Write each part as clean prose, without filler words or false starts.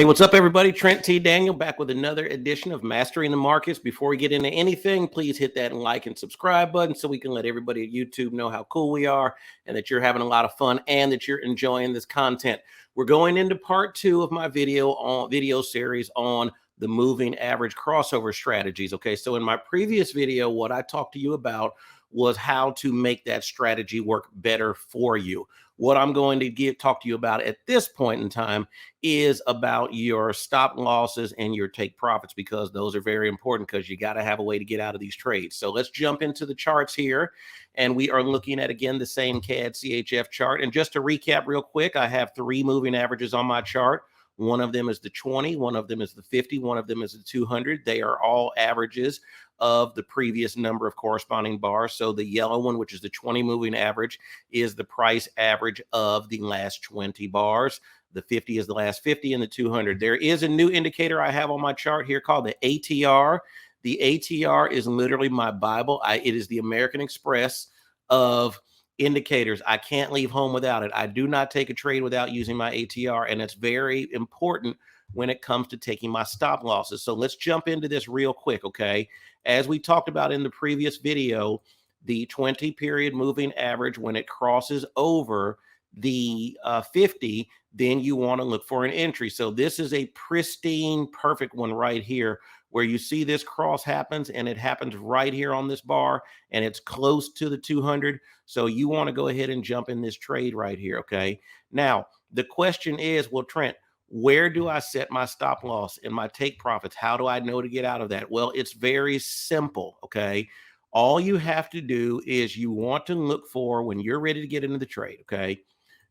Hey, what's up, everybody? Trent T. Daniel back with another edition of Mastering the Markets. Before we get into anything, please hit that like and subscribe button so we can let everybody at YouTube know how cool we are and that you're having a lot of fun and that you're enjoying this content. We're going into part 2 of my video series on the moving average crossover strategies. Okay, so in my previous video, what I talked to you about was how to make that strategy work better for you. What I'm going to talk to you about at this point in time is about your stop losses and your take profits, because those are very important, because you got to have a way to get out of these trades. So let's jump into the charts here. And we are looking at, again, the same CAD CHF chart. And just to recap real quick, I have 3 moving averages on my chart. One of them is the 20, one of them is the 50, one of them is the 200. They are all averages of the previous number of corresponding bars. So the yellow one, which is the 20 moving average, is the price average of the last 20 bars. The 50 is the last 50, and the 200. There is a new indicator I have on my chart here called the ATR. The ATR is literally my Bible. It is the American Express of indicators. I can't leave home without it. I do not take a trade without using my ATR, and it's very important when it comes to taking my stop losses. So let's jump into this real quick, okay? As we talked about in the previous video, the 20 period moving average, when it crosses over the 50, then you want to look for an entry. So this is a pristine, perfect one right here, where you see this cross happens, and it happens right here on this bar, and it's close to the 200. So you want to go ahead and jump in this trade right here, okay? Now, the question is, well, Trent, where do I set my stop loss and my take profits? How do I know to get out of that? Well, it's very simple, okay? All you have to do is you want to look for, when you're ready to get into the trade, okay,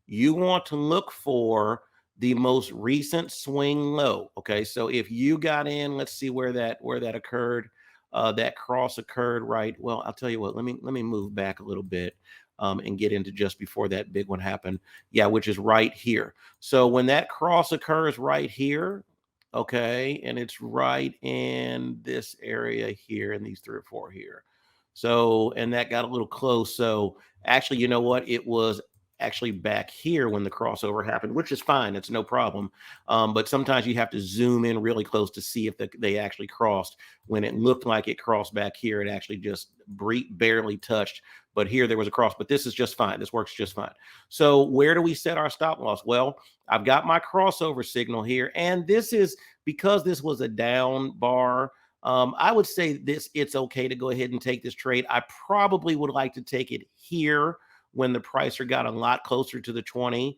you want to look for the most recent swing low. Okay, so if you got in, let's see where that occurred. That cross occurred right. Well, I'll tell you what. Let me move back a little bit and get into just before that big one happened. Yeah, which is right here. So when that cross occurs right here, okay, and it's right in this area here, in these 3 or 4 here. So, and that got a little close. So actually, you know what? It was actually back here when the crossover happened, which is fine. It's no problem. But sometimes you have to zoom in really close to see if they actually crossed. When it looked like it crossed back here, it actually just barely touched. But here there was a cross, but this is just fine. This works just fine. So where do we set our stop loss? Well, I've got my crossover signal here, and this is because this was a down bar. I would say it's okay to go ahead and take this trade. I probably would like to take it here when the pricer got a lot closer to the 20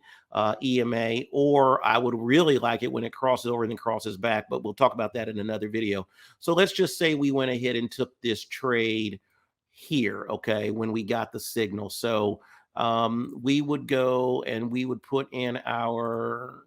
EMA, or I would really like it when it crosses over and then crosses back, but we'll talk about that in another video. So let's just say we went ahead and took this trade here, okay, when we got the signal. So we would go and we would put in our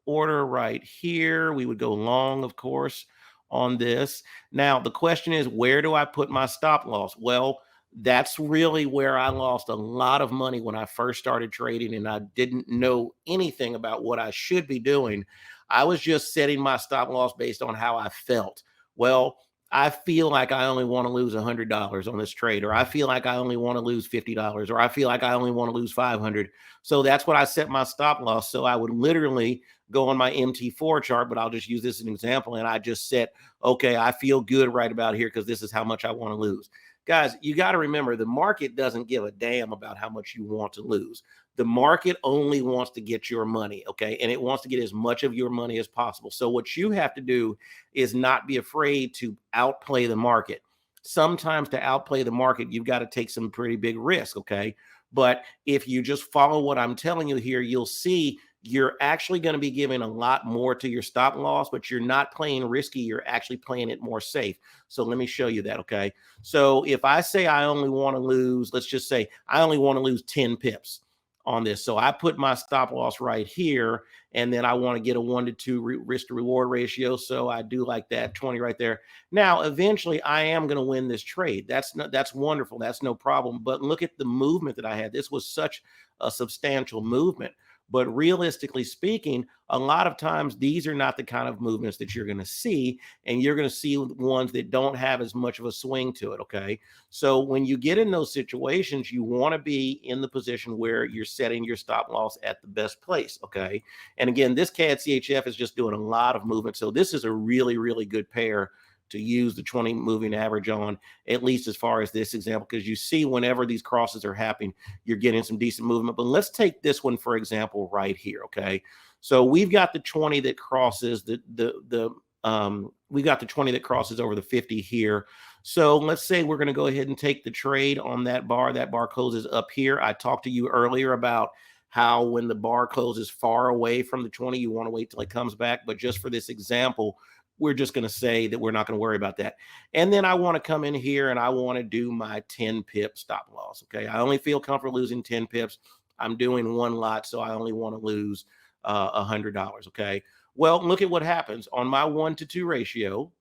order right here. We would go long, of course, on this. Now, the question is, where do I put my stop loss? Well, that's really where I lost a lot of money when I first started trading, and I didn't know anything about what I should be doing. I was just setting my stop loss based on how I felt. Well, I feel like I only want to lose $100 on this trade, or I feel like I only want to lose $50, or I feel like I only want to lose $500. So that's what I set my stop loss. So I would literally go on my MT4 chart, but I'll just use this as an example. And I just set, okay, I feel good right about here because this is how much I want to lose. Guys, you got to remember, the market doesn't give a damn about how much you want to lose. The market only wants to get your money, okay? And it wants to get as much of your money as possible. So what you have to do is not be afraid to outplay the market. Sometimes to outplay the market, you've got to take some pretty big risk, okay? But if you just follow what I'm telling you here, you'll see you're actually going to be giving a lot more to your stop loss, but you're not playing risky. You're actually playing it more safe. So let me show you that, okay? So if I say I only want to lose, let's just say I only want to lose 10 pips on this. So I put my stop loss right here, and then I want to get a 1 to 2 risk to reward ratio. So I do like that 20 right there. Now, eventually I am going to win this trade. That's wonderful. That's no problem. But look at the movement that I had. This was such a substantial movement. But realistically speaking, a lot of times these are not the kind of movements that you're going to see, and you're going to see ones that don't have as much of a swing to it. Okay. So when you get in those situations, you want to be in the position where you're setting your stop loss at the best place. Okay. And again, this CAD CHF is just doing a lot of movement. So this is a really, really good pair to use the 20 moving average on, at least as far as this example, because you see whenever these crosses are happening, you're getting some decent movement. But let's take this one, for example, right here. Okay. So we've got the 20 that crosses we got the 20 that crosses over the 50 here. So let's say we're going to go ahead and take the trade on that bar. That bar closes up here. I talked to you earlier about how when the bar closes far away from the 20, you want to wait till it comes back. But just for this example, we're just going to say that we're not going to worry about that. And then I want to come in here and I want to do my 10 pip stop loss. Okay. I only feel comfortable losing 10 pips. I'm doing one lot, so I only want to lose $100. Okay. Well, look at what happens on my 1-to-2 ratio.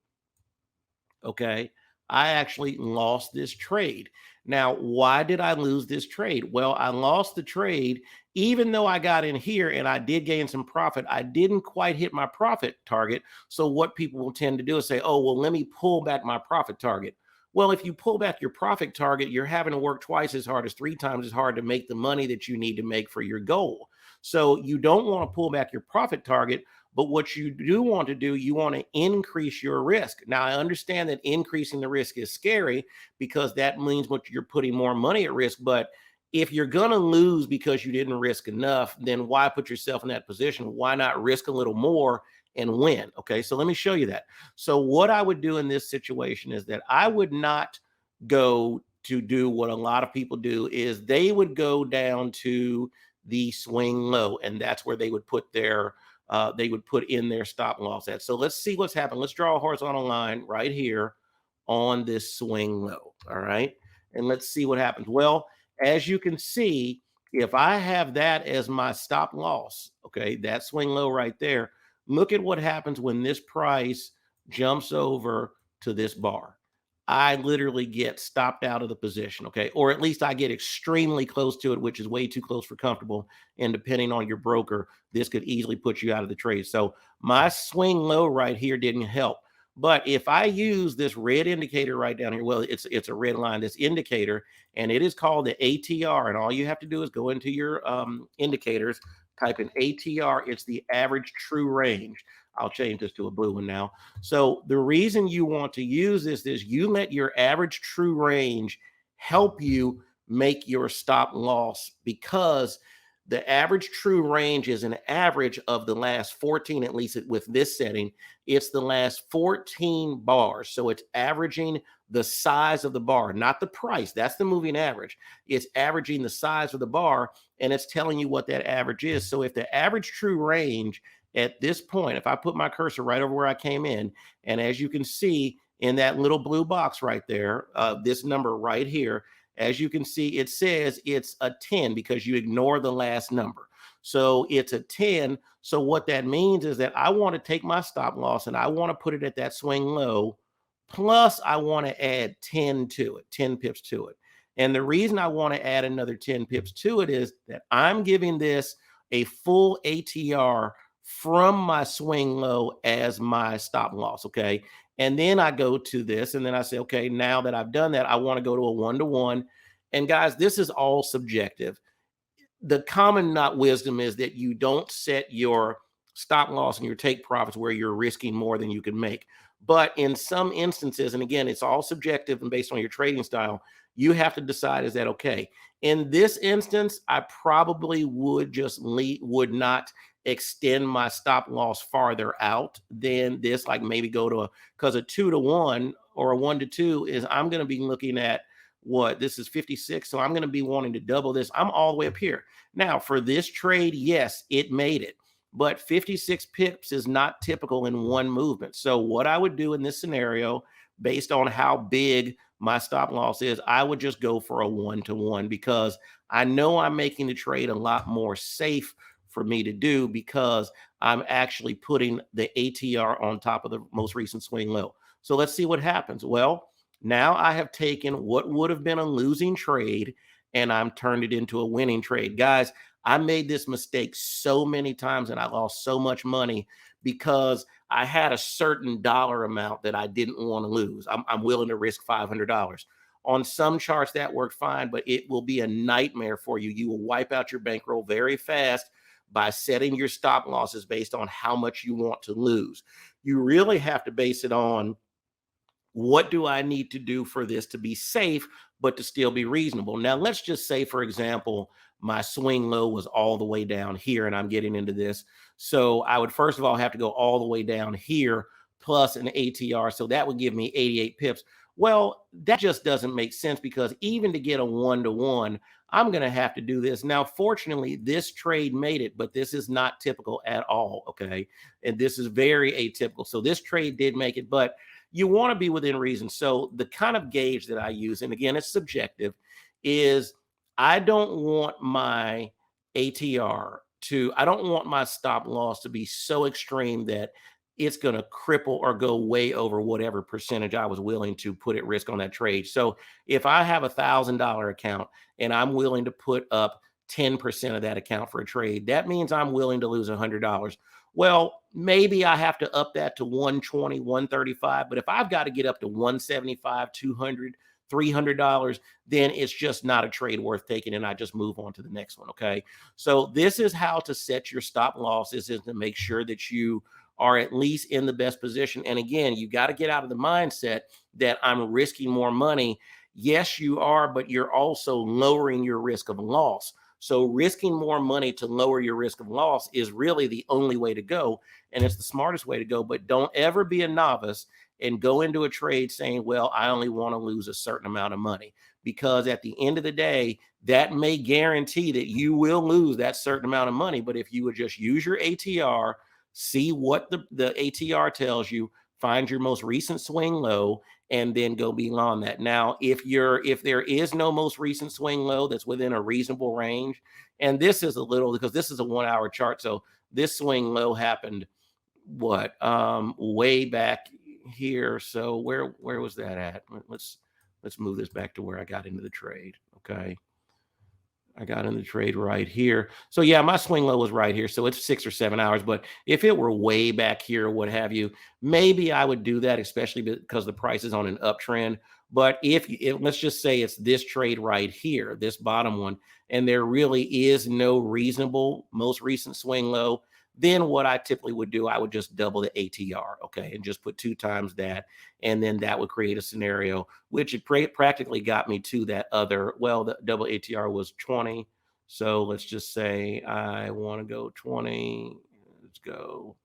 Okay. I actually lost this trade. Now, why did I lose this trade? Well, I lost the trade even though I got in here and I did gain some profit. I didn't quite hit my profit target. So what people will tend to do is say, oh, well, let me pull back my profit target. Well, if you pull back your profit target, you're having to work twice as hard, as 3 times as hard to make the money that you need to make for your goal. So you don't want to pull back your profit target. But what you do want to do, you want to increase your risk. Now, I understand that increasing the risk is scary because that means you're putting more money at risk. But if you're going to lose because you didn't risk enough, then why put yourself in that position? Why not risk a little more and win? Okay, so let me show you that. So what I would do in this situation is that I would not go to do what a lot of people do, is they would go down to the swing low, and that's where they would put in their stop loss at. So let's see what's happened. Let's draw a horizontal line right here on this swing low. All right. And let's see what happens. Well, as you can see, if I have that as my stop loss, okay, that swing low right there, look at what happens when this price jumps over to this bar. I literally get stopped out of the position, okay? Or at least I get extremely close to it, which is way too close for comfortable. And depending on your broker, this could easily put you out of the trade. So my swing low right here didn't help. But if I use this red indicator right down here, well, it's a red line, this indicator, and it is called the ATR. And all you have to do is go into your indicators, type in ATR. It's the average true range. I'll change this to a blue one now. So the reason you want to use this is you let your average true range help you make your stop loss, because the average true range is an average of the last 14, at least with this setting. It's the last 14 bars. So it's averaging the size of the bar, not the price. That's the moving average. It's averaging the size of the bar, and it's telling you what that average is. So if the average true range at this point, if I put my cursor right over where I came in, and as you can see in that little blue box right there, this number right here, as you can see, it says it's a 10 because you ignore the last number. So it's a 10. So what that means is that I want to take my stop loss and I want to put it at that swing low, plus I want to add 10 to it, 10 pips to it. And the reason I want to add another 10 pips to it is that I'm giving this a full ATR from my swing low as my stop loss, okay? And then I go to this, and then I say, okay, now that I've done that, I want to go to a 1-to-1. And guys, this is all subjective. The common wisdom is that you don't set your stop loss and your take profits where you're risking more than you can make. But in some instances, and again, it's all subjective and based on your trading style, you have to decide, is that okay? In this instance, I probably would not extend my stop loss farther out than this, like maybe go to because a 2-to-1 or a 1-to-2 is, I'm going to be looking at what this is 56. So I'm going to be wanting to double this. I'm all the way up here. Now for this trade, yes, it made it, but 56 pips is not typical in one movement. So what I would do in this scenario, based on how big my stop loss is, I would just go for a 1-to-1 because I know I'm making the trade a lot more safe for me to do because I'm actually putting the ATR on top of the most recent swing low. So let's see what happens. Well, now I have taken what would have been a losing trade and I'm turned it into a winning trade. Guys, I made this mistake so many times and I lost so much money because I had a certain dollar amount that I didn't want to lose. I'm willing to risk $500. On some charts that worked fine, but it will be a nightmare for you. You will wipe out your bankroll very fast by setting your stop losses based on how much you want to lose. You really have to base it on, what do I need to do for this to be safe, but to still be reasonable? Now, let's just say, for example, my swing low was all the way down here and I'm getting into this. So I would first of all have to go all the way down here plus an ATR. So that would give me 88 pips. Well, that just doesn't make sense, because even to get a 1-to-1, I'm going to have to do this. Now, fortunately, this trade made it, but this is not typical at all. Okay. And this is very atypical. So this trade did make it, but you want to be within reason. So the kind of gauge that I use, and again, it's subjective, is I don't want my ATR I don't want my stop loss to be so extreme that it's going to cripple or go way over whatever percentage I was willing to put at risk on that trade. So if I have $1,000 account and I'm willing to put up 10% of that account for a trade, that means I'm willing to lose $100. Well, maybe I have to up that to 120, 135, but if I've got to get up to 175, 200, $300, then it's just not a trade worth taking, and I just move on to the next one. Okay. So this is how to set your stop losses, is to make sure that you are at least in the best position. And again, you got to get out of the mindset that I'm risking more money. Yes, you are, but you're also lowering your risk of loss. So risking more money to lower your risk of loss is really the only way to go. And it's the smartest way to go. But don't ever be a novice and go into a trade saying, well, I only want to lose a certain amount of money, because at the end of the day, that may guarantee that you will lose that certain amount of money. But if you would just use your ATR, see what the ATR tells you, find your most recent swing low, and then go beyond that. Now, if there is no most recent swing low that's within a reasonable range, and this is a little, because this is a 1 hour chart. So this swing low happened way back here. So where was that at? Let's move this back to where I got into the trade. Okay. I got in the trade right here. So yeah, my swing low was right here. So it's 6 or 7 hours. But if it were way back here, what have you, maybe I would do that, especially because the price is on an uptrend. But if let's just say it's this trade right here, this bottom one, and there really is no reasonable most recent swing low, then what I typically would do, I would just double the ATR, okay, and just put 2 times that, and then that would create a scenario, which it practically got me to that other, well, the double ATR was 20, so let's just say I want to go 20, let's go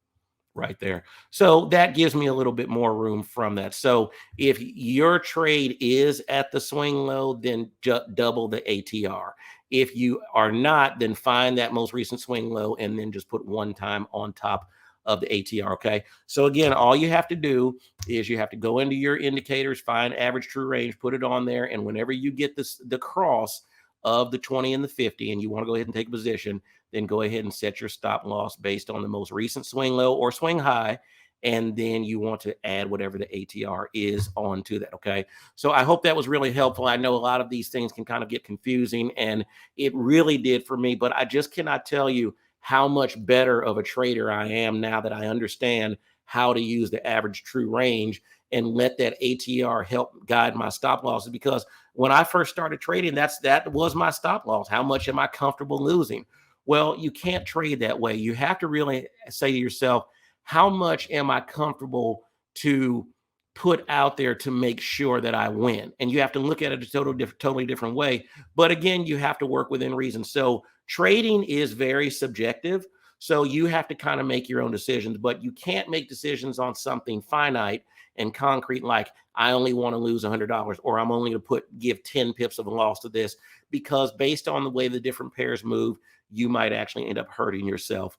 right there. So that gives me a little bit more room from that. So if your trade is at the swing low, then double the ATR. If you are not, then find that most recent swing low and then just put 1 time on top of the ATR. Okay. So again, all you have to do is you have to go into your indicators, find average true range, put it on there. And whenever you get the cross of the 20 and the 50, and you want to go ahead and take a position, then go ahead and set your stop loss based on the most recent swing low or swing high. And then you want to add whatever the ATR is onto that. Okay. So I hope that was really helpful. I know a lot of these things can kind of get confusing, and it really did for me, but I just cannot tell you how much better of a trader I am now that I understand how to use the average true range and let that ATR help guide my stop losses. Because when I first started trading, that was my stop loss. How much am I comfortable losing? Well, you can't trade that way. You have to really say to yourself, how much am I comfortable to put out there to make sure that I win? And you have to look at it a totally different way. But again, you have to work within reason. So trading is very subjective. So you have to kind of make your own decisions, but you can't make decisions on something finite and concrete, like I only want to lose $100, or I'm only going to give 10 pips of a loss to this, because based on the way the different pairs move, you might actually end up hurting yourself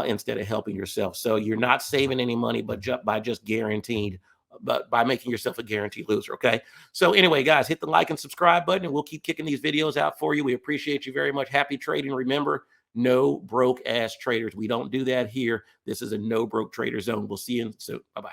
instead of helping yourself. So you're not saving any money, but by making yourself a guaranteed loser. Okay. So anyway, guys, hit the like and subscribe button, and we'll keep kicking these videos out for you. We appreciate you very much. Happy trading. Remember, no broke ass traders. We don't do that here. This is a no broke trader zone. We'll see you soon. Bye-bye.